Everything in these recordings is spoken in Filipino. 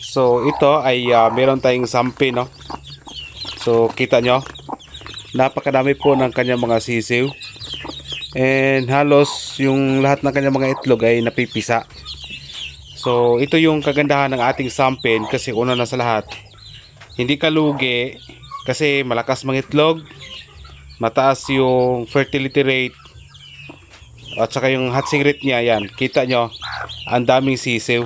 So ito ay meron tayong sampi, no. So kita nyo, napakadami po ng kanyang mga sisiw. And halos yung lahat ng kanyang mga itlog ay napipisa. So ito yung kagandahan ng ating sampin, kasi una na sa lahat, hindi ka lugi kasi malakas mangitlog, mataas yung fertility rate, at saka yung hatching rate niya. Yan, kita nyo, ang daming sisiw.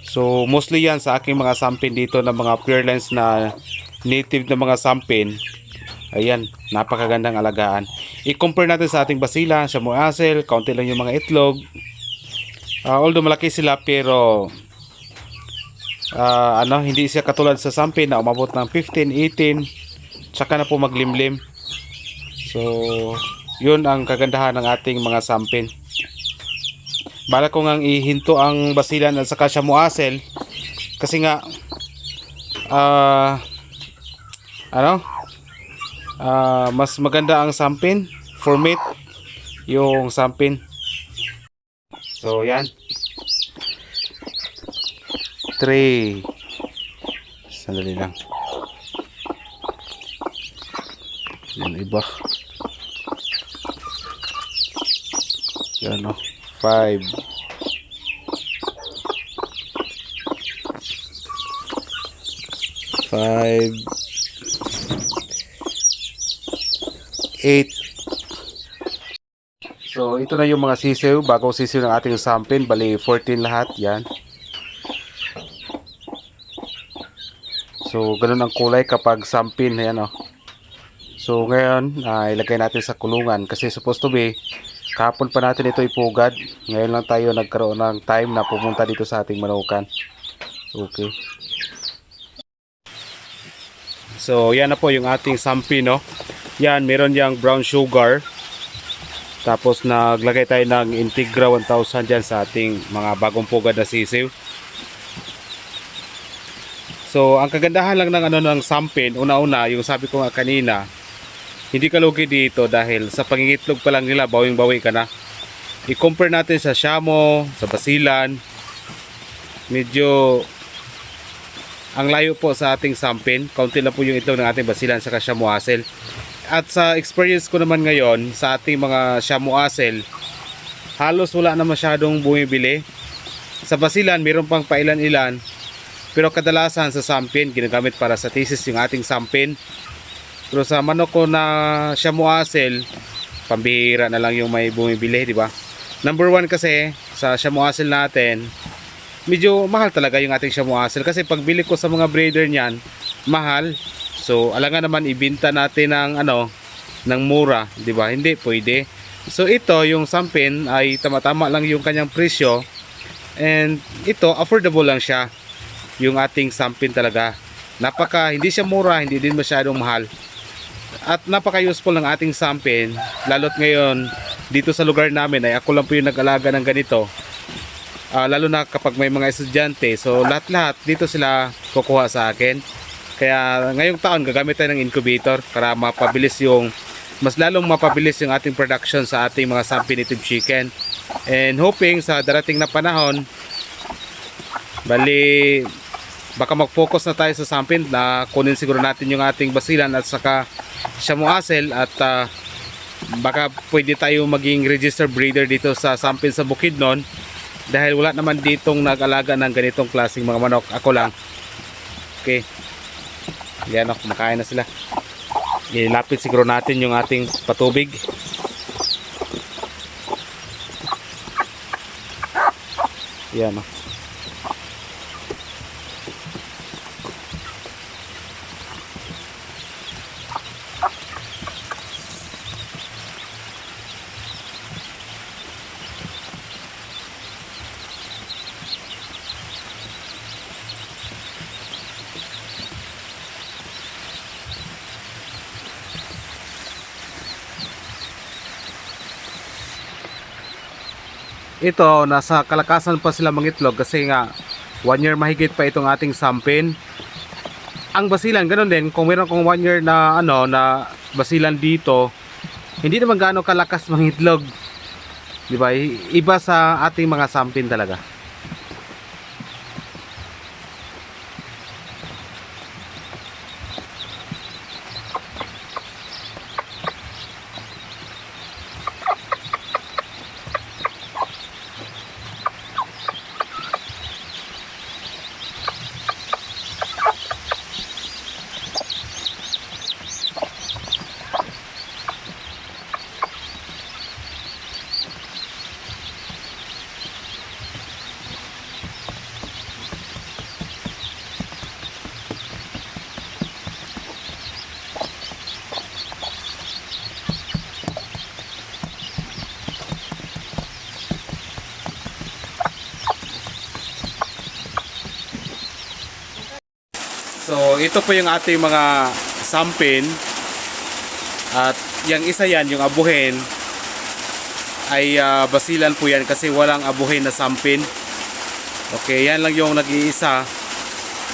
So mostly yan sa aking mga sampin dito na mga pure lines na native na mga sampin. Ayan, napakagandang alagaan. I-compare natin sa ating basilan, Shamu Hassel, kaunti lang yung mga itlog. Although malaki sila, pero hindi siya katulad sa sampin na umabot ng 15, 18, tsaka na po maglimlim. So yun ang kagandahan ng ating mga sampin. Bala ko ngang ihinto ang basilan at saka Shamu Hassel, kasi nga mas maganda ang sampin for meat, yung sampin. So yan, 3, sandali lang, yan iba, yan o, 5, 8. So ito na yung mga sisiw, bagong sisiw ng ating sampin, bali 14 lahat yan. So ganun ang kulay kapag sampin, ayan o. So ngayon ilagay natin sa kulungan, kasi supposed to be kahapon pa natin ito ipugad. Ngayon lang tayo nagkaroon ng time na pumunta dito sa ating manukan. Okay. So yan na po yung ating sampin, no. Yan, meron yang brown sugar. Tapos naglagay tayo ng Integra 1000 dyan sa ating mga bagong pugad na sisiw. So ang kagandahan lang ng ng sampin, una-una yung sabi ko nga kanina, hindi ka lugi dito dahil sa pangingitlog pa lang nila, bawing-bawi ka na. I-compare natin sa Shamu, sa basilan, medyo ang layo po sa ating sampin. Kaunti lang po yung itlog ng ating basilan sa Shamu Hassel. At sa experience ko naman ngayon sa ating mga Shamu Hassel, halos wala na masyadong bumibili. Sa basilan meron pang pailan-ilan, pero kadalasan sa sampin ginagamit para sa thesis yung ating sampin. Pero sa manok ko na Shamu Hassel, pambihira na lang yung may bumibili, di ba? Number 1 kasi sa Shamu Hassel natin, medyo mahal talaga yung ating Shamu Hassel, kasi pagbili ko sa mga breeder niyan, mahal. So alangan naman ibenta natin ng ng mura, di ba? Hindi pwede. So ito yung sampin ay tama-tama lang yung kanyang presyo, and ito affordable lang siya. Yung ating sampin talaga, hindi siya mura, hindi din masyadong mahal. At napaka-useful ng ating sampin, lalo't ngayon dito sa lugar namin ay ako lang po yung nag-alaga ng ganito. Lalo na kapag may mga estudyante, so lahat-lahat dito sila kukuha sa akin. Kaya ngayong taon gagamit tayo ng incubator para mas lalong mapabilis yung ating production sa ating mga sampin native chicken. And hoping sa darating na panahon, bali baka mag-focus na tayo sa sampin, na kunin siguro natin yung ating basilan at saka Shamu Hassel, at baka pwede tayo maging registered breeder dito sa sampin sa Bukidnon, dahil wala naman ditong nag-alaga ng ganitong klaseng mga manok. Ako lang. Okay, yan o, kumakain na sila. Ilapit siguro natin yung ating patubig. Yan o. Ito, nasa kalakasan pa sila mangitlog, kasi nga 1 year mahigit pa itong ating sampin. Ang basilan ganun din, kung meron kong 1 year na na basilan dito, hindi naman gaano kalakas mangitlog, di ba? Iba sa ating mga sampin talaga. So ito po yung ating mga sampin. At yung isa yan, yung abuhin, ay basilan po yan kasi walang abuhin na sampin. Okay, yan lang yung nag-iisa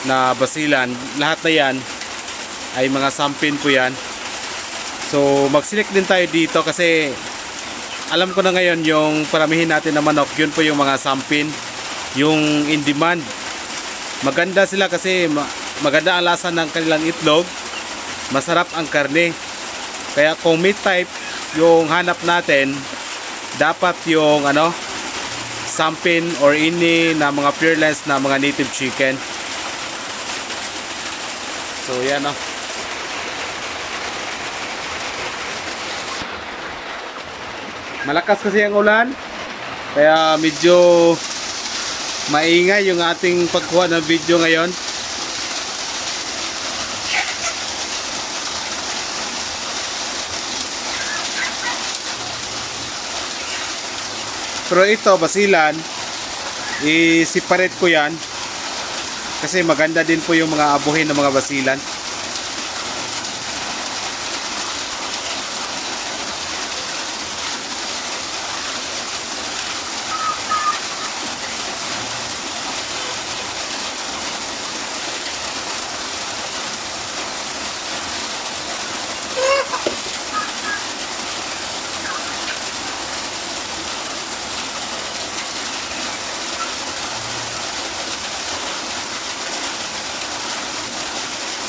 na basilan. Lahat na yan ay mga sampin po yan. So mag-select din tayo dito kasi alam ko na ngayon yung paramihin natin na manok, yun po yung mga sampin, yung in demand. Maganda sila kasi maganda ang lasa ng kanilang itlog, masarap ang karne. Kaya kung meat type yung hanap natin, dapat yung sampin or ini na mga pureless na mga native chicken. So yan malakas kasi ang ulan, kaya medyo maingay yung ating pagkuha ng video ngayon. Pero ito, basilan, i-separate ko yan kasi maganda din po yung mga abuhin ng mga basilan.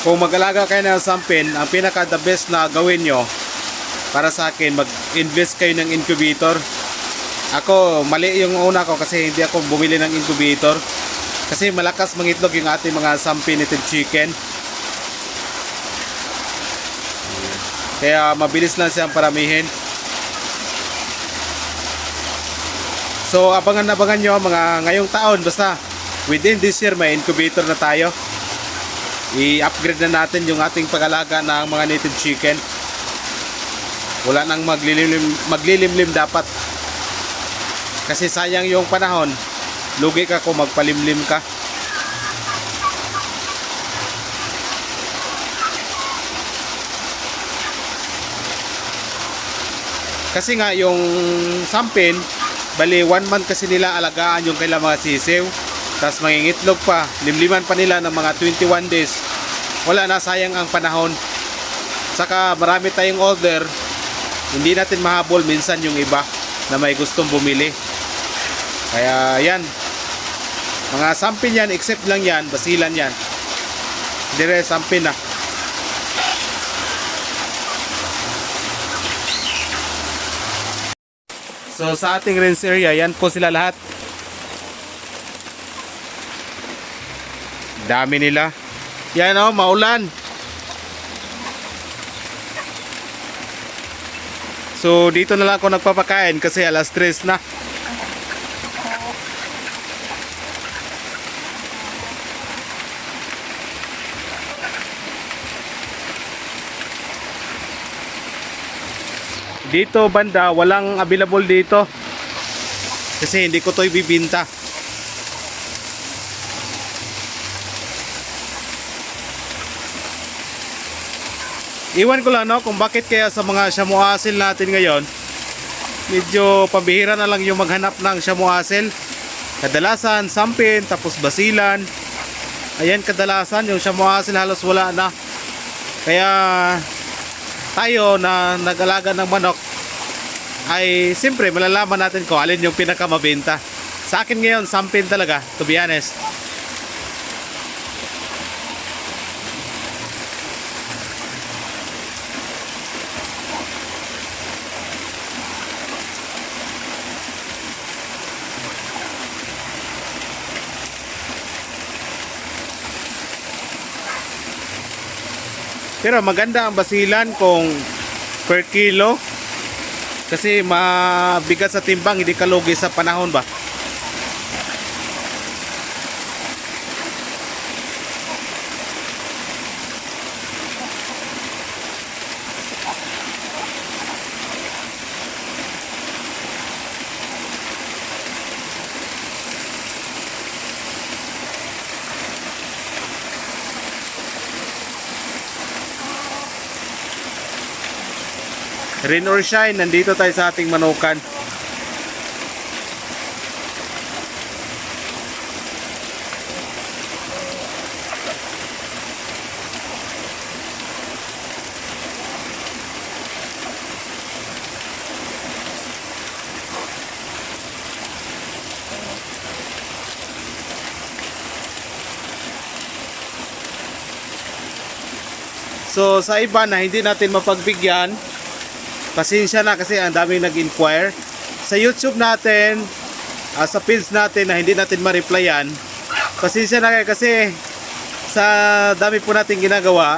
Kung mag-alaga kayo ng sampin, ang pinaka the best na gawin nyo para sa akin, mag-invest kayo ng incubator. Ako, mali yung una ko kasi hindi ako bumili ng incubator. Kasi malakas mangitlog yung ating mga sampin native chicken. Kaya mabilis lang siyang paramihin. So abangan nyo mga ngayong taon, basta within this year may incubator na tayo. I-upgrade na natin yung ating pag-alaga ng mga native chicken. Wala nang maglilimlim dapat. Kasi sayang yung panahon. Lugi ka kung magpalimlim ka. Kasi nga yung sampin, bali 1 month kasi nila alagaan yung kailang mga sisiw. Tapos mangingitlog pa, limliman pa nila ng mga 21 days. Wala na, sayang ang panahon. Saka marami tayong order, hindi natin mahabol minsan yung iba na may gustong bumili. Kaya yan, mga sampin yan, except lang yan, basilan yan. Dire sampin na. So sa ating range area, yan po sila lahat. Dami nila. Yan maulan. So dito na lang ako nagpapakain kasi alas 3 na. Dito banda walang available dito. Kasi hindi ko to ibibinta. Iwan ko lang kung bakit kaya sa mga shamu asil natin ngayon medyo pambihira na lang yung maghanap ng shamu asil. Kadalasan sampin, tapos basilan. Ayan, kadalasan yung shamu asil halos wala na. Kaya tayo na nag-alaga ng manok ay siyempre malalaman natin kung alin yung pinakamabenta. Sa akin ngayon sampin talaga, to be honest. Pero maganda ang basilan kung per kilo. Kasi mabigat sa timbang, hindi kalugi sa panahon ba. Rain or shine, nandito tayo sa ating manukan. So sa iba na hindi natin mapagbigyan, pasensya na kasi ang daming nag-inquire. Sa YouTube natin, sa page natin na hindi natin ma-replyan, pasensya na kayo kasi sa dami po natin ginagawa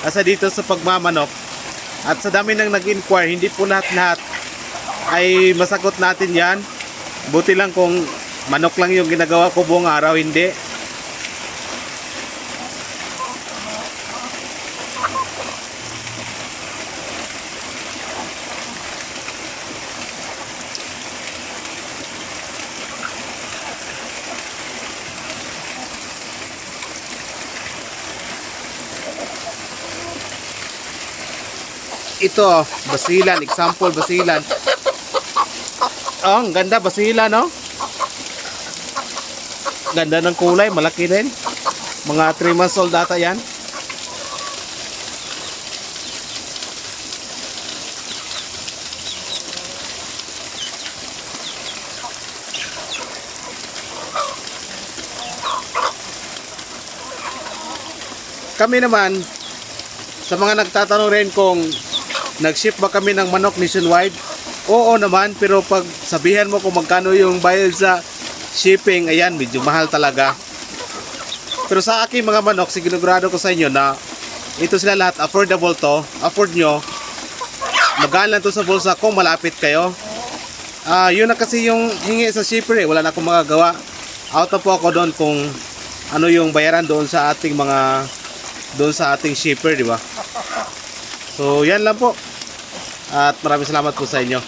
sa dito sa pagmamanok at sa dami nang nag-inquire, hindi po lahat ay masagot natin yan. Buti lang kung manok lang yung ginagawa ko buong araw, hindi. Ito, basilan, example basilan. Oh, ang ganda basilan, no? Ganda ng kulay, malaki rin. Mga 3 months old ata yan. Kami naman, sa mga nagtatanong rin kung nag-ship ba kami ng manok nationwide? Oo naman, pero pag sabihan mo kung magkano yung bayad sa shipping, ayan, medyo mahal talaga. Pero sa aking mga manok, sigurado ko sa inyo na ito sila lahat, affordable to, afford nyo. Magaan lang to sa bulsa kung malapit kayo. Yun na kasi yung hingi sa shipper wala na akong magagawa. Out na po ako doon kung ano yung bayaran doon sa ating mga, doon sa ating shipper, di ba? So yan lang po. At maraming salamat po sa inyo.